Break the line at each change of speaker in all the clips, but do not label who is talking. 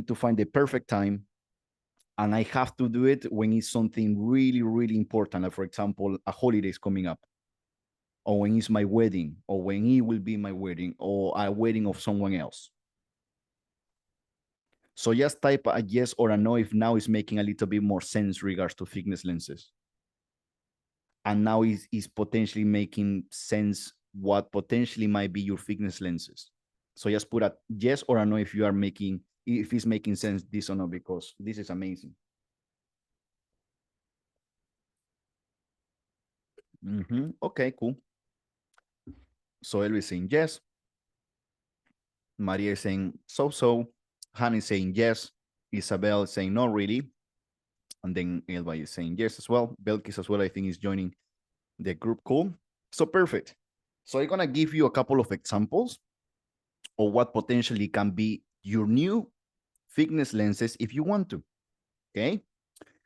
to find the perfect time, and I have to do it when it's something really, really important. Like, for example, a holiday is coming up, or when it's my wedding, or when it will be my wedding, or a wedding of someone else. So just type a yes or a no if now is making a little bit more sense regards to fitness lenses. And now is potentially making sense what potentially might be your fitness lenses. So just put a yes or a no if you are making, if it's making sense, this or no, because this is amazing. Okay, cool. So Elvis saying yes. Maria is saying so. Hannah is saying yes. Isabel is saying no, really. And then Elba is saying yes as well. Belkis as well, I think, is joining the group. Cool. So perfect. So I'm going to give you a couple of examples of what potentially can be your new fitness lenses if you want to. Okay.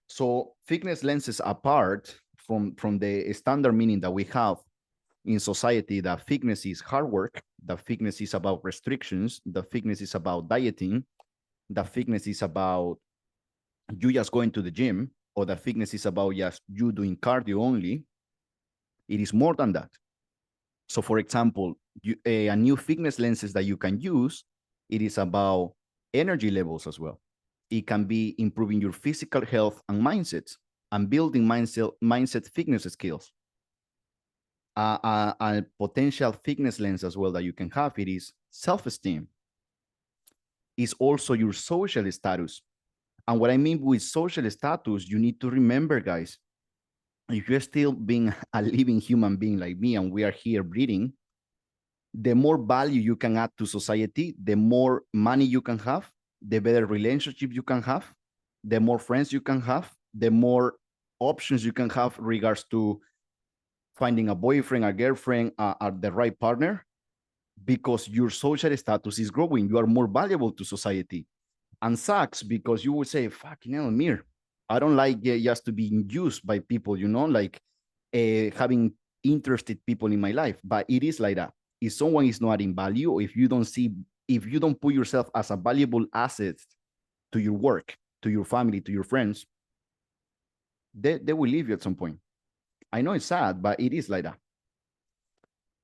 So fitness lenses, apart from the standard meaning that we have in society, that fitness is hard work, that fitness is about restrictions, that fitness is about dieting, that fitness is about you just going to the gym, or that fitness is about just you doing cardio only. It is more than that. So for example, a new fitness lenses that you can use, it is about energy levels as well. It can be improving your physical health and mindsets, and building mindset fitness skills. A potential fitness lens as well that you can have, it is self-esteem. Is also your social status. And what I mean with social status, you need to remember, guys, if you're still being a living human being like me, and we are here breathing, the more value you can add to society, the more money you can have, the better relationship you can have, the more friends you can have, the more options you can have regards to finding a boyfriend, a girlfriend, the right partner, because your social status is growing. You are more valuable to society. And sucks because you will say, fucking hell, Mir, I don't like just to be used by people, like having interested people in my life. But it is like that. If someone is not adding value, or if you don't put yourself as a valuable asset to your work, to your family, to your friends, they will leave you at some point. I know it's sad, but it is like that.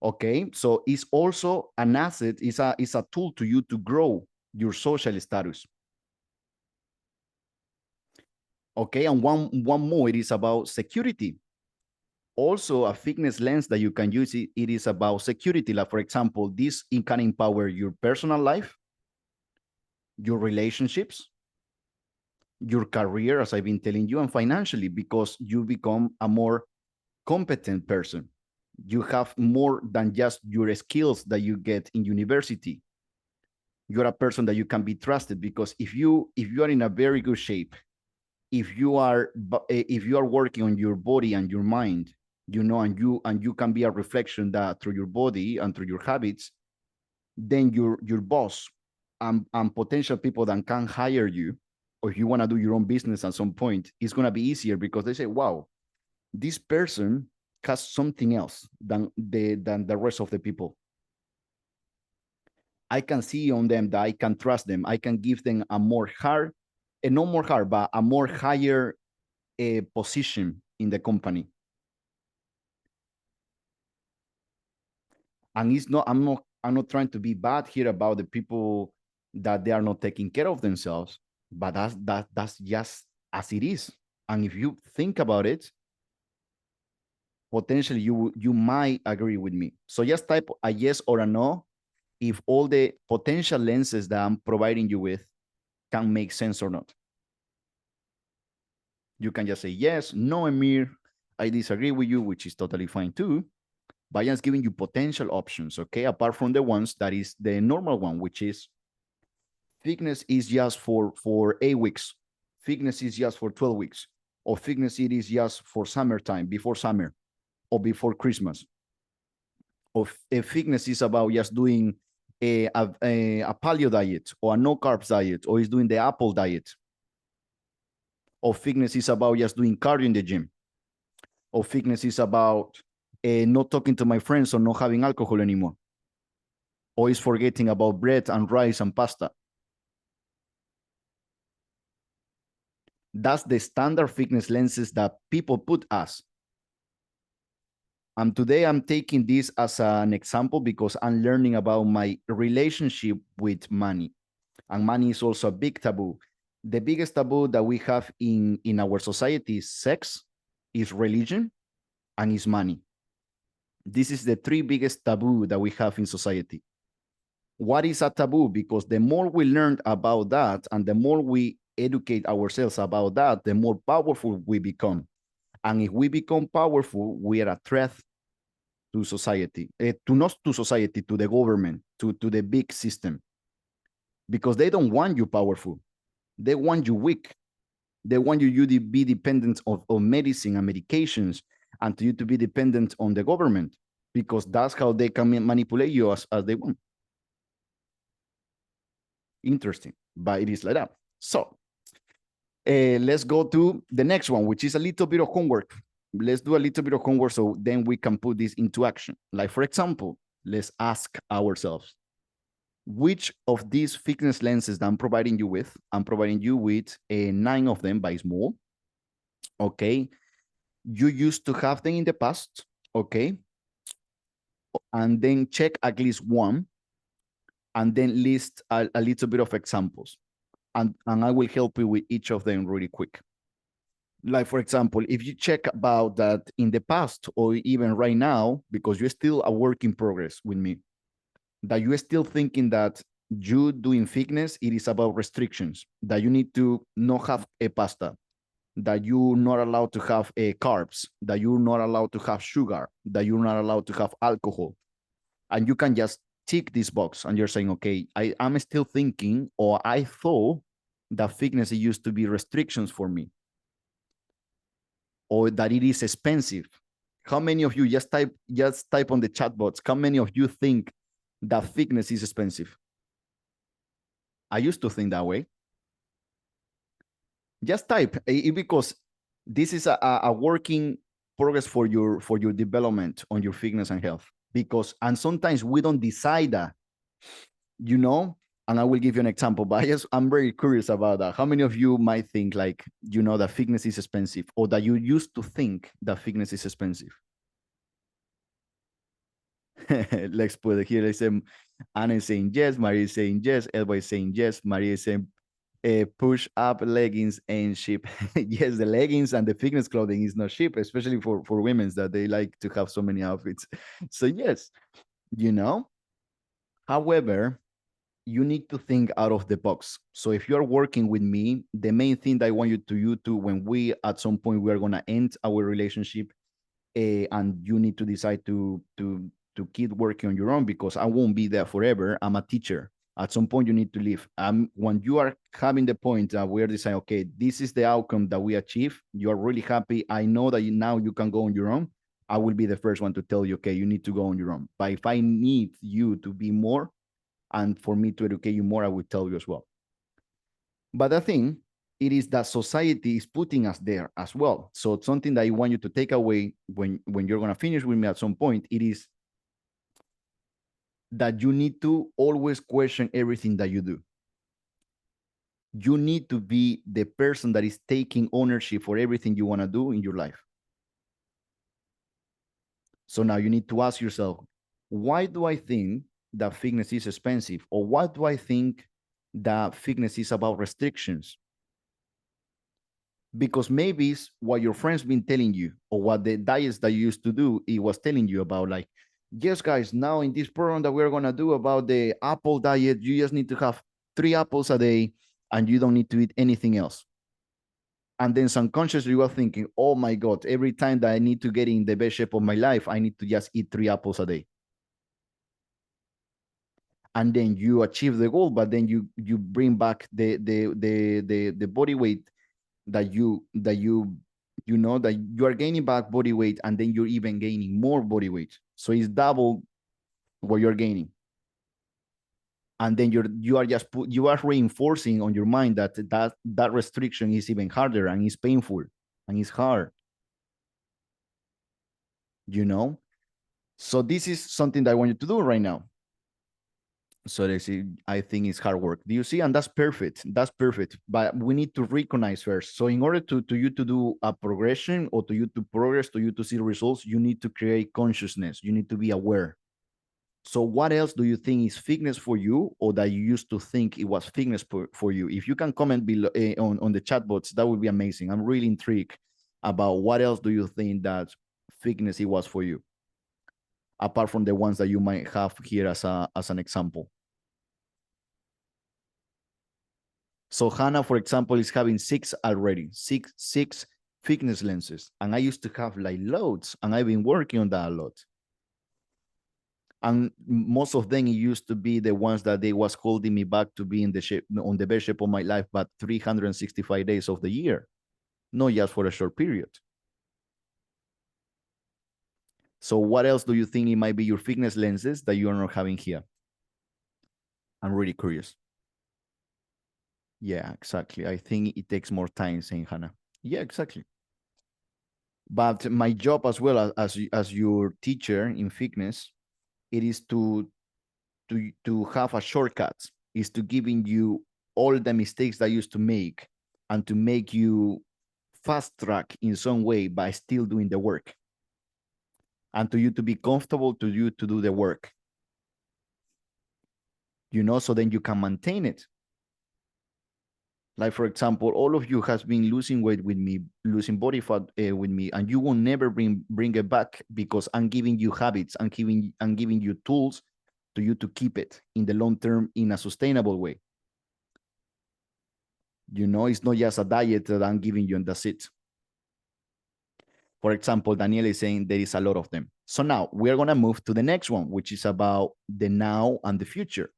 Okay, so it's also an asset, it's a tool to you to grow your social status. Okay, and one more, it is about security. Also, a fitness lens that you can use, it is about security. Like, for example, this it can empower your personal life, your relationships, your career, as I've been telling you, and financially, because you become a more competent person. You have more than just your skills that you get in university. You're a person that you can be trusted, because if you are in a very good shape, if you are working on your body and your mind, and you can be a reflection that through your body and through your habits, then your boss and potential people that can hire you, or if you want to do your own business at some point, it's going to be easier, because they say, wow, this person has something else than the rest of the people. I can see on them that I can trust them. I can give them a more hard, and no more hard, but a more higher position in the company. And it's not, I'm not trying to be bad here about the people that they are not taking care of themselves, but that's just as it is. And if you think about it, potentially you might agree with me. So just type a yes or a no if all the potential lenses that I'm providing you with can make sense or not. You can just say yes, no, Amir, I disagree with you, which is totally fine too. But just giving you potential options, okay? Apart from the ones that is the normal one, which is fitness is just for 8 weeks. Fitness is just for 12 weeks. Or fitness it is just for summertime, before summer, or before Christmas. Or fitness is about just doing a paleo diet, or a no carbs diet, or is doing the apple diet. Or fitness is about just doing cardio in the gym. Or fitness is about not talking to my friends, or not having alcohol anymore. Or is forgetting about bread and rice and pasta. That's the standard fitness lenses that people put us. And today I'm taking this as an example because I'm learning about my relationship with money. And money is also a big taboo. The biggest taboo that we have in our society is sex, is religion, and is money. This is the three biggest taboo that we have in society. What is a taboo? Because the more we learn about that and the more we educate ourselves about that, the more powerful we become. And if we become powerful, we are a threat to society, to not to society, to the government, to the big system, because they don't want you powerful. They want you weak. They want you to be dependent of medicine and medications, and to you to be dependent on the government, because that's how they can manipulate you as they want. Interesting, but it is like that. So let's go to the next one, which is a little bit of homework. Let's do a little bit of homework so then we can put this into action. Like, for example, let's ask ourselves, which of these fitness lenses that I'm providing you with, I'm providing you with 9 of them by small. Okay. You used to have them in the past. Okay. And then check at least one and then list a little bit of examples. And I will help you with each of them really quick. Like, for example, if you check about that in the past or even right now, because you're still a work in progress with me, that you're still thinking that you doing fitness, it is about restrictions, that you need to not have a pasta, that you're not allowed to have a carbs, that you're not allowed to have sugar, that you're not allowed to have alcohol. And you can just tick this box and you're saying, okay, I'm still thinking, or I thought that fitness used to be restrictions for me, or that it is expensive. How many of you just type on the chat box, how many of you think that fitness is expensive? I used to think that way. Just type because this is a working progress for your development on your fitness and health. Because and sometimes we don't decide that, you know. And I will give you an example, but I'm very curious about that. How many of you might think like, that fitness is expensive, or that you used to think that fitness is expensive? Let's put it here. Let's say Anna is saying yes, Maria is saying yes, Elba is saying yes, Maria is saying push up leggings and cheap. Yes, the leggings and the fitness clothing is not cheap, especially for women that they like to have so many outfits. So yes, you know. However, you need to think out of the box. So if you're working with me, the main thing that I want you to when we at some point we are gonna end our relationship, and you need to decide to keep working on your own, because I won't be there forever. I'm a teacher. At some point, you need to leave. When you are having the point that we're deciding, okay, this is the outcome that we achieve. You are really happy. I know that now you can go on your own. I will be the first one to tell you, okay, you need to go on your own. But if I need you to be more and for me to educate you more, I will tell you as well. But the thing, it is that society is putting us there as well. So it's something that I want you to take away when you're going to finish with me at some point. It is that you need to always question everything that you do. You need to be the person that is taking ownership for everything you want to do in your life. So now you need to ask yourself, why do I think that fitness is expensive? Or why do I think that fitness is about restrictions? Because maybe it's what your friends been telling you, or what the diets that you used to do, it was telling you about, like, yes, guys, now in this program that we're going to do about the apple diet, you just need to have 3 apples a day and you don't need to eat anything else. And then subconsciously you are thinking, oh my God, every time that I need to get in the best shape of my life, I need to just eat 3 apples a day. And then you achieve the goal, but then you bring back the body weight that you know that you are gaining back body weight, and then you're even gaining more body weight. So it's double what you're gaining. And then you are reinforcing on your mind that restriction is even harder and it's painful and it's hard. You know? So this is something that I want you to do right now. So they see, I think it's hard work. Do you see? And that's perfect. That's perfect. But we need to recognize first. So in order to you to do a progression, or to you to progress, to you to see results, you need to create consciousness. You need to be aware. So what else do you think is fitness for you, or that you used to think it was fitness for you? If you can comment below on the chat box, that would be amazing. I'm really intrigued about what else do you think that fitness it was for you, apart from the ones that you might have here as an example. So Hannah, for example, is having six already, six fitness lenses. And I used to have like loads, and I've been working on that a lot. And most of them, it used to be the ones that they was holding me back to be in the shape, on the best shape of my life, but 365 days of the year, not just for a short period. So what else do you think it might be your fitness lenses that you are not having here? I'm really curious. Yeah, exactly. I think it takes more time, saying Hannah. Yeah, exactly. But my job as well as your teacher in fitness, it is to have a shortcut, is to giving you all the mistakes that I used to make, and to make you fast track in some way by still doing the work, and to you to be comfortable to you to do the work, so then you can maintain it. Like, for example, all of you has been losing weight with me, losing body fat with me, and you will never bring it back, because I'm giving you habits, I'm giving you tools to you to keep it in the long term in a sustainable way. It's not just a diet that I'm giving you and that's it. For example, Daniel is saying there is a lot of them. So now we're going to move to the next one, which is about the now and the future.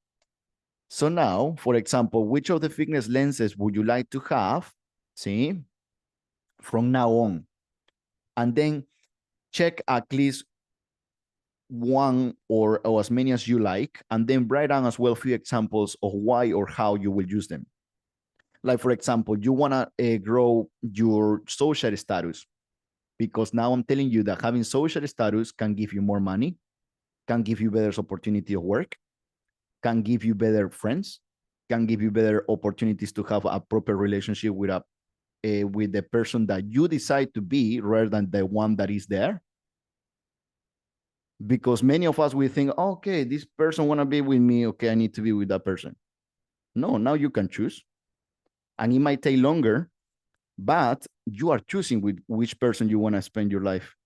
So now, for example, which of the fitness lenses would you like to have, see, from now on? And then check at least one or as many as you like, and then write down as well a few examples of why or how you will use them. Like, for example, you want to grow your social status, because now I'm telling you that having social status can give you more money, can give you better opportunity of work, can give you better friends, can give you better opportunities to have a proper relationship with the person that you decide to be, rather than the one that is there. Because many of us, we think, okay, this person want to be with me, okay, I need to be with that person. No, now you can choose, and it might take longer, but you are choosing with which person you want to spend your life,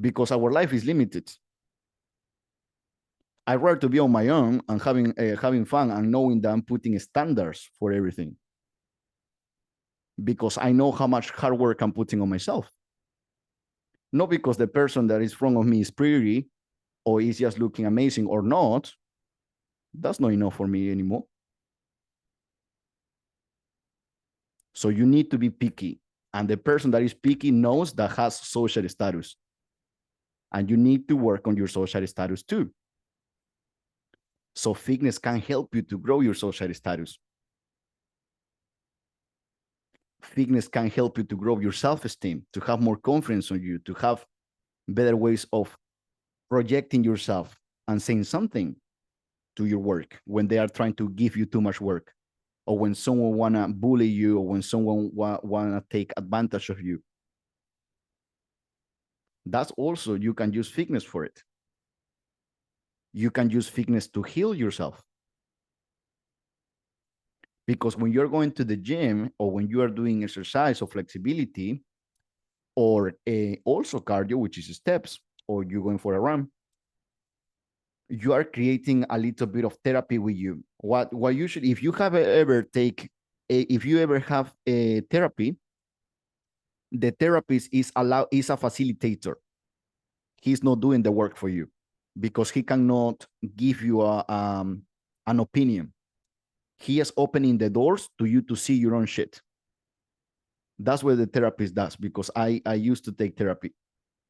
because our life is limited. I rather to be on my own and having fun, and knowing that I'm putting standards for everything, because I know how much hard work I'm putting on myself. Not because the person that is in front of me is pretty, or is just looking amazing or not. That's not enough for me anymore. So you need to be picky, and the person that is picky knows that has social status, and you need to work on your social status too. So fitness can help you to grow your social status. Fitness can help you to grow your self-esteem, to have more confidence on you, to have better ways of projecting yourself and saying something to your work when they are trying to give you too much work, or when someone wanna bully you, or when someone wanna take advantage of you. That's also, you can use fitness for it. You can use fitness to heal yourself. Because when you're going to the gym, or when you are doing exercise or flexibility, or also cardio, which is steps, or you're going for a run, you are creating a little bit of therapy with you. What you should, if you have ever if you ever have a therapy, the therapist is a facilitator. He's not doing the work for you, because he cannot give you an opinion. He is opening the doors to you to see your own shit. That's what the therapist does, because I used to take therapy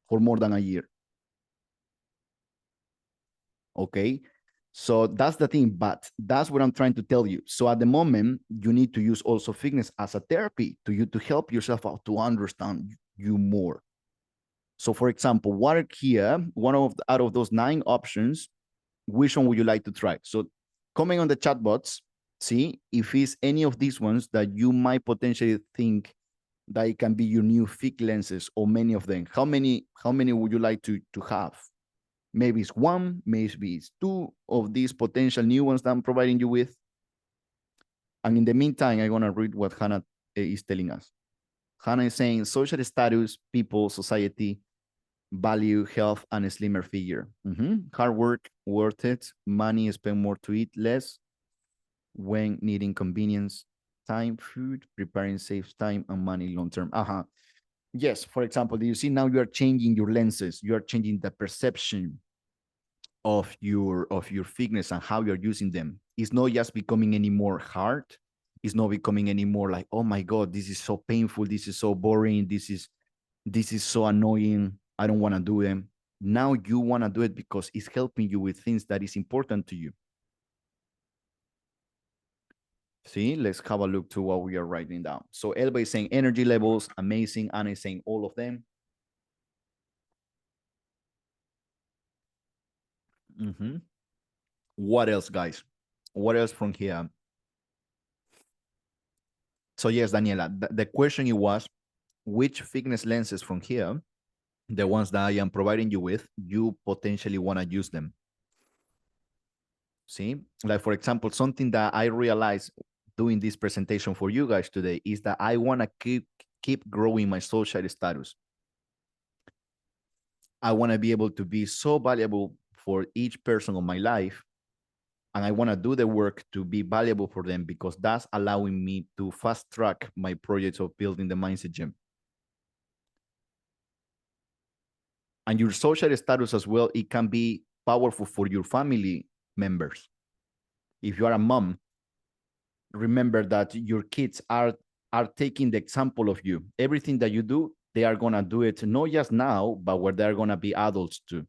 for more than a year. Okay. So that's the thing, but that's what I'm trying to tell you. So at the moment, you need to use also fitness as a therapy to you to help yourself out, to understand you more. So for example, what are here, out of those 9 options, which one would you like to try? So Comment on the chat box. See if it's any of these ones that you might potentially think that it can be your new thick lenses, or many of them. How many would you like to have? Maybe it's one, maybe it's two of these potential new ones that I'm providing you with. And in the meantime, I'm gonna read what Hannah is telling us. Hannah is saying social status, people, society, value, health, and a slimmer figure. Hard work, worth it. Money, spend more to eat less when needing convenience. Time, food, preparing saves time and money long term. Yes, for example, do you see now you are changing your lenses, you are changing the perception of your fitness and how you're using them. It's not just becoming any more hard. It's not becoming any more like, oh my God, this is so painful, this is so boring, this is so annoying, I don't want to do them. Now you want to do it because it's helping you with things that is important to you. See, let's have a look to what we are writing down. So Elba is saying energy levels, amazing. Anna is saying all of them. What else, guys? What else from here? So yes, Daniela, the question it was, which fitness lenses from here, the ones that I am providing you with, you potentially want to use them. See, like for example, something that I realized doing this presentation for you guys today is that I want to keep growing my social status. I want to be able to be so valuable for each person of my life, and I want to do the work to be valuable for them, because that's allowing me to fast track my projects of building the mindset gym. And your social status as well, it can be powerful for your family members. If you are a mom, remember that your kids are taking the example of you. Everything that you do, they are going to do it not just now, but where they're going to be adults too.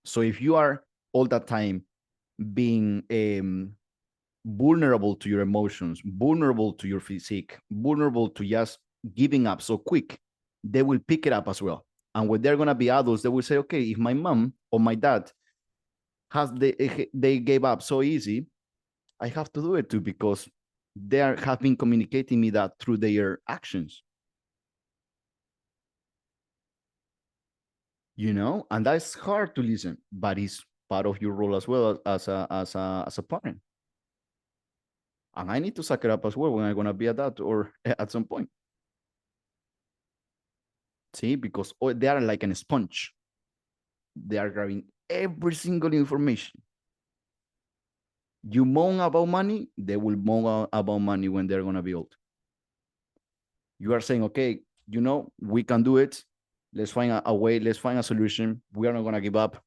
So if you are all the time being vulnerable to your emotions, vulnerable to your physique, vulnerable to just giving up so quick, they will pick it up as well. And when they're going to be adults, they will say, okay, if my mom or my dad they gave up so easy, I have to do it too, because they have been communicating me that through their actions. And that's hard to listen, but it's part of your role as well as a parent. And I need to suck it up as well when I'm going to be at that or at some point. See, because they are like a sponge. They are grabbing every single information. You moan about money, they will moan about money when they're going to be old. You are saying, okay, we can do it. Let's find a way. Let's find a solution. We are not going to give up.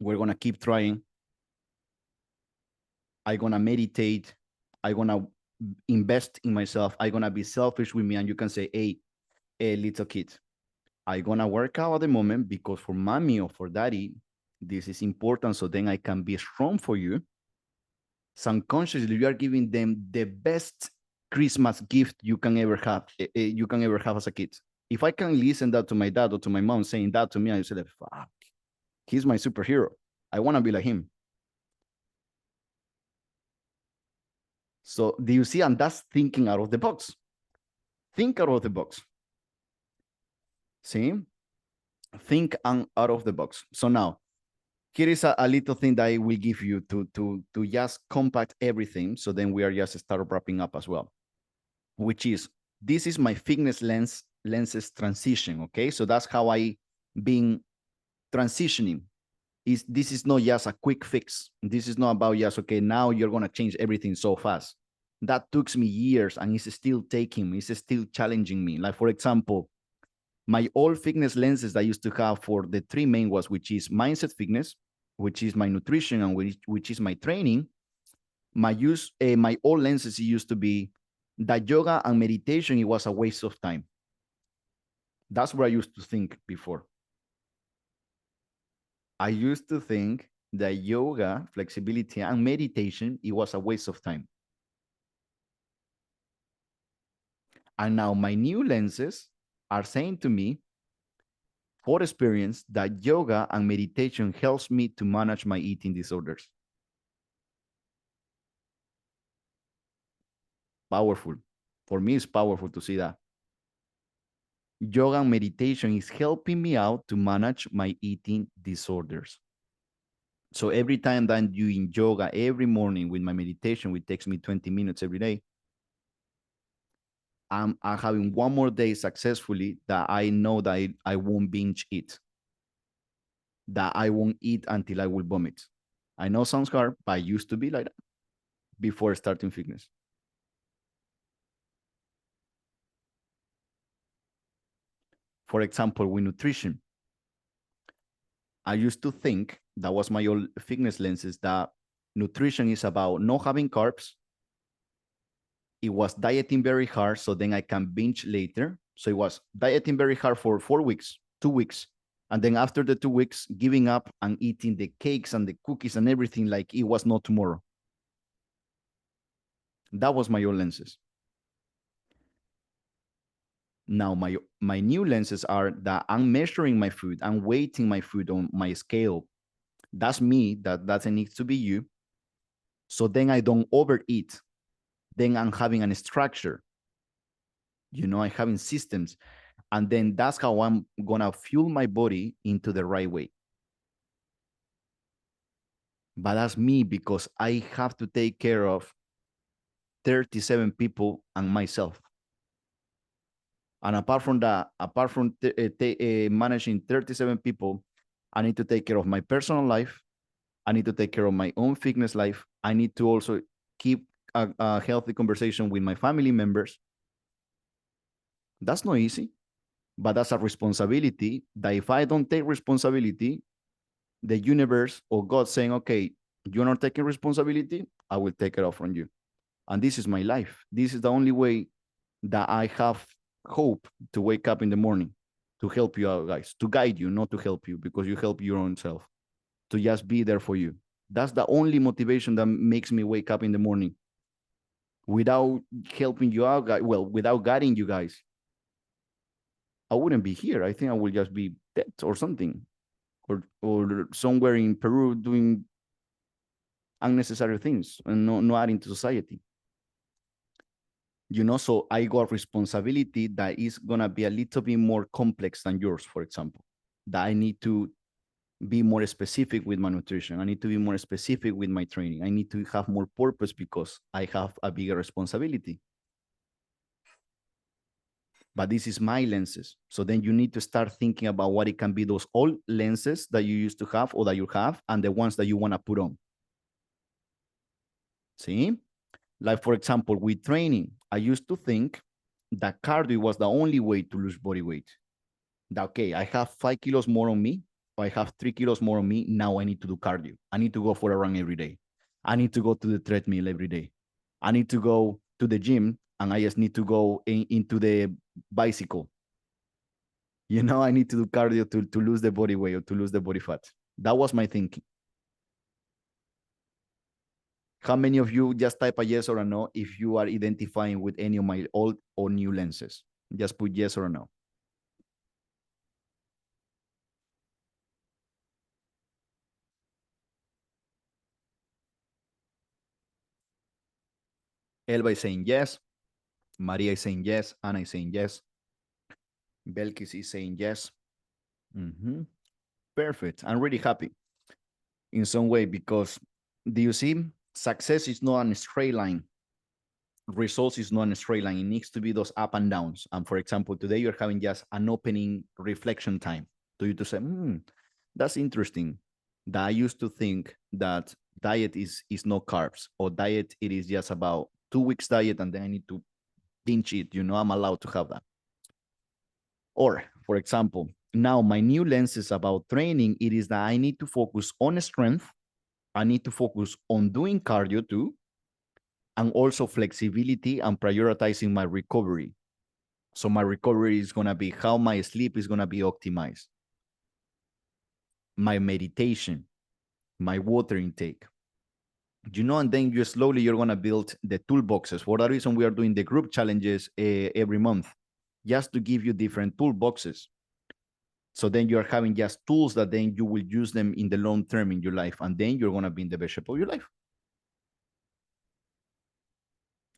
We're going to keep trying. I'm going to meditate. I'm going to invest in myself. I'm going to be selfish with me. And you can say, hey, little kid, I'm going to work out at the moment because for mommy or for daddy, this is important. So then I can be strong for you. Subconsciously, you are giving them the best Christmas gift you can ever have. You can ever have as a kid. If I can listen that to my dad or to my mom saying that to me, I say, fuck, he's my superhero. I want to be like him. So do you see? And that's thinking out of the box. Think out of the box. See? Think out of the box. So now, here is a little thing that I will give you to just compact everything. So then we are just start wrapping up as well, which is, this is my fitness lenses transition. Okay. So that's how I been transitioning. This is not just a quick fix. This is not about just, okay, now you're going to change everything so fast. That took me years and it's still taking me, it's still challenging me. Like, for example, my old fitness lenses that I used to have for the three main was, which is mindset fitness, which is my nutrition, and which is my training. My old lenses used to be that yoga and meditation. It was a waste of time. That's what I used to think before. I used to think that yoga, flexibility, and meditation, it was a waste of time. And now my new lenses are saying to me, for experience, that yoga and meditation helps me to manage my eating disorders. Powerful. For me, it's powerful to see that. Yoga and meditation is helping me out to manage my eating disorders. So every time that I'm doing yoga every morning with my meditation, which takes me 20 minutes every day, I'm having one more day successfully that I know that I won't binge eat, that I won't eat until I will vomit. I know it sounds hard, but I used to be like that before starting fitness. For example, with nutrition, I used to think that was my old fitness lenses that nutrition is about not having carbs. It was dieting very hard, so then I can binge later. So it was dieting very hard for 4 weeks, 2 weeks. And then after the 2 weeks, giving up and eating the cakes and the cookies and everything like it was not tomorrow. That was my old lenses. Now my new lenses are that I'm measuring my food, I'm weighting my food on my scale. That's me. That doesn't need to be you. So then I don't overeat. Then I'm having a structure. I'm having systems. And then that's how I'm gonna fuel my body into the right way. But that's me because I have to take care of 37 people and myself. And apart from that, apart from managing 37 people, I need to take care of my personal life. I need to take care of my own fitness life. I need to also keep a healthy conversation with my family members. That's not easy, but that's a responsibility that if I don't take responsibility, the universe or God saying, okay, you're not taking responsibility, I will take it off from you. And this is my life. This is the only way that I have hope to wake up in the morning, to help you out, guys, to guide you, not to help you because you help your own self, to just be there for you. That's the only motivation that makes me wake up in the morning. Without helping you out, well, without guiding you guys, I wouldn't be here. I think I would just be dead or something, or somewhere in Peru doing unnecessary things and not adding to society. So I got responsibility that is gonna be a little bit more complex than yours, for example. That I need to be more specific with my nutrition. I need to be more specific with my training. I need to have more purpose because I have a bigger responsibility. But this is my lenses. So then you need to start thinking about what it can be those old lenses that you used to have or that you have and the ones that you want to put on. See? Like, for example, with training, I used to think that cardio was the only way to lose body weight. That, okay, I have 5 kilos more on me, or I have 3 kilos more on me. Now I need to do cardio. I need to go for a run every day. I need to go to the treadmill every day. I need to go to the gym and I just need to go into the bicycle. I need to do cardio to lose the body weight or to lose the body fat. That was my thinking. How many of you just type a yes or a no if you are identifying with any of my old or new lenses? Just put yes or no. Elba is saying yes. Maria is saying yes. Anna is saying yes. Belkis is saying yes. Mm-hmm. Perfect. I'm really happy in some way because do you see? Success is not a straight line. Results is not a straight line. It needs to be those up and downs. And for example, today you're having just an opening reflection time to you to say, that's interesting. That I used to think that diet is no carbs or diet, it is just about 2 weeks diet and then I need to binge it. I'm allowed to have that. Or, for example, now my new lens is about training. It is that I need to focus on strength. I need to focus on doing cardio too, and also flexibility and prioritizing my recovery. So my recovery is going to be how my sleep is going to be optimized, my meditation, my water intake. And then you're going to build the toolboxes. For that reason, we are doing the group challenges every month, just to give you different toolboxes. So then you're having just tools that then you will use them in the long term in your life. And then you're going to be in the best shape of your life.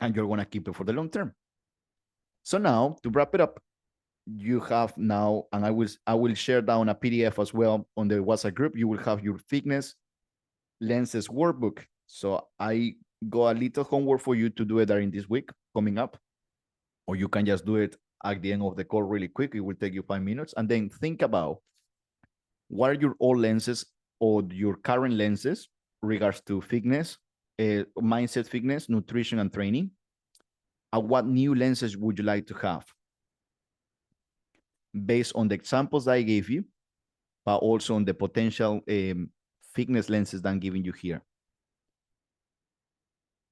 and you're going to keep it for the long term. So now to wrap it up, you have now, and I will share down a PDF as well on the WhatsApp group. You will have your fitness lenses workbook. So I got a little homework for you to do it during this week coming up, or you can just do it at the end of the call really quick. It will take you 5 minutes, and then think about what are your old lenses or your current lenses regards to fitness, mindset, fitness, nutrition, and training. And what new lenses would you like to have based on the examples that I gave you, but also on the potential fitness lenses that I'm giving you here.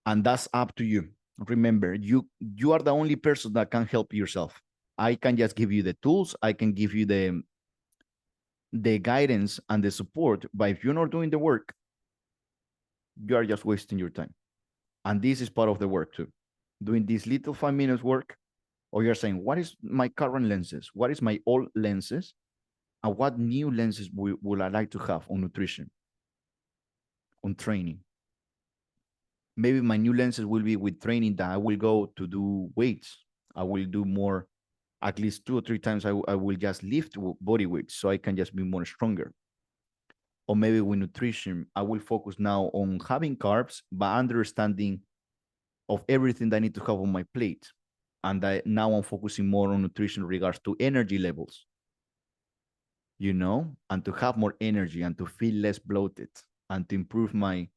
And that's up to you. Remember, you are the only person that can help yourself. I can just give you the tools. I can give you the guidance and the support. But if you're not doing the work, you are just wasting your time. And this is part of the work too. Doing this little 5 minutes work, or you're saying, what is my current lenses? What is my old lenses? And what new lenses would I like to have on nutrition, on training? Maybe my new lenses will be with training that I will go to do weights. I will do more, at least 2 or 3 times. I will just lift body weights so I can just be more stronger. Or maybe with nutrition, I will focus now on having carbs, but understanding of everything that I need to have on my plate. And now I'm focusing more on nutrition in regards to energy levels, and to have more energy and to feel less bloated and to improve my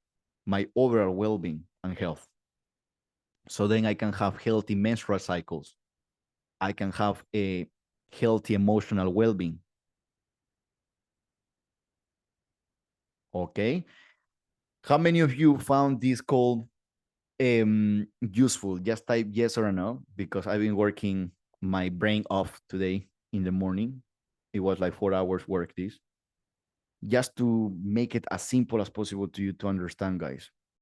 overall well-being and health. So then I can have healthy menstrual cycles. I can have a healthy emotional well-being. Okay. How many of you found this call useful? Just type yes or no, because I've been working my brain off today in the morning. It was like 4 hours work this, just to make it as simple as possible to you to understand, guys.